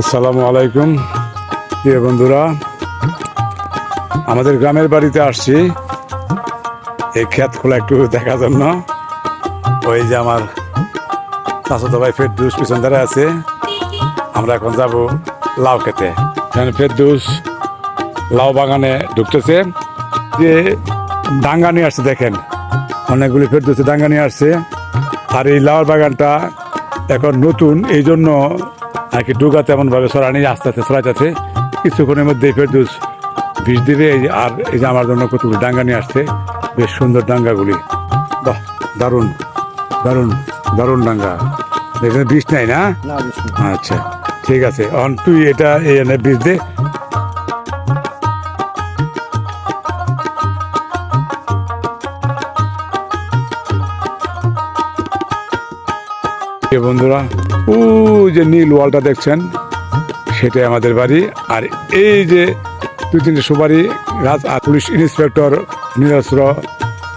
আসসালামু আলাইকুম প্রিয় বন্ধুরা, আমাদের গ্রামের বাড়িতে আসছি এই ক্ষেত খোলা একটু দেখার জন্য। ওই যে আমার চাচাতো ভাই ফেরদৌস পিছন ধারে আছে। আমরা এখন যাব লাউ খেতে। এখানে ফেরদৌস লাউ বাগানে ঢুকতেছে, যে ডাঙ্গা নিয়ে আসছে। দেখেন অনেকগুলি ফেরদৌসে ডাঙ্গা নিয়ে আসছে। আর এই লাউ বাগানটা এখন নতুন, এই জন্য আর কি ডুগা তেমনভাবে সরানি আস্তে আস্তে সরাইতেছে। কিছুক্ষণের মধ্যে ফেরদৌস বিষ দিবে। আর এই যে আমার জন্য কতগুলি ডাঙ্গা নিয়ে আসছে, বেশ সুন্দর ডাঙ্গাগুলি। বাহ, দারুণ দারুণ দারুণ ডাঙ্গা। এখানে বিষ নাই না? আচ্ছা ঠিক আছে, তুই এটা এনে বিষ দে। বন্ধুরা, ও যে নীল ওয়ালটা দেখছেন, সেটাই আমাদের বাড়ি। আর এই যে দুই তিনটে সুপারি গাছ, আর পুলিশ ইন্সপেক্টর নিরস্ত্র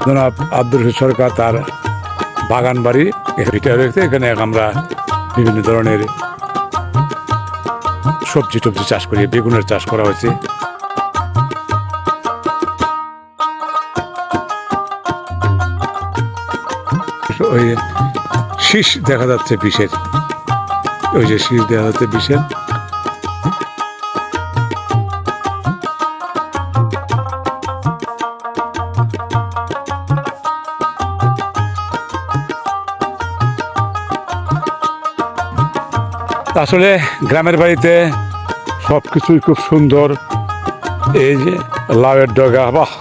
জনাব আব্দুল রশিদ সরকার, তার বাগান বাড়ি এটা রয়েছে। এখানে আমরা বিভিন্ন ধরনের সবজি টবজি চাষ করি, বেগুনের চাষ করা হয়েছে। ওই শীষ দেখা যাচ্ছে বিষের, ওই যে শীষ দেখা যাচ্ছে বিষের। আসলে গ্রামের বাড়িতে সব কিছুই খুব সুন্দর। এই যে লাউয়ের ডগা, বাহ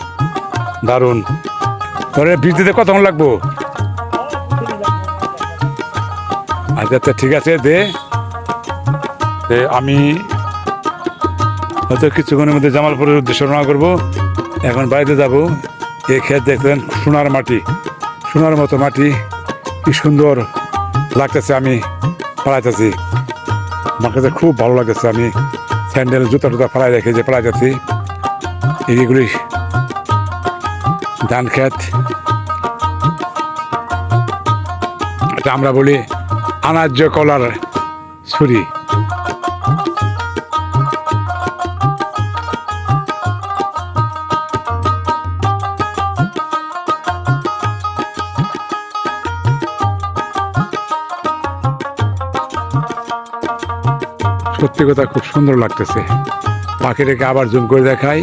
দারুণ। বীজ দিতে কতক্ষণ লাগবো? আচ্ছা ঠিক আছে, দে। আমি হয়তো কিছুক্ষণের মধ্যে জামালপুরের উদ্দেশ্যে রওনা করবো। এখন বাড়িতে যাব। এই ক্ষেত দেখতেন, সোনার মাটি, সোনার মতো মাটি, কি সুন্দর লাগতেছে। আমি ফেলাইতেছি, আমার কাছে খুব ভালো লাগতেছে। আমি স্যান্ডেল জুতা টুতা ফেলাই রেখে যে ফেলাইতেছি। এইগুলি ধান ক্ষেত, এটা আমরা বলি আনার্য কলার ছুরি। সত্যি কথা খুব সুন্দর লাগতেছে। পাখিটাকে আবার জুম করে দেখাই।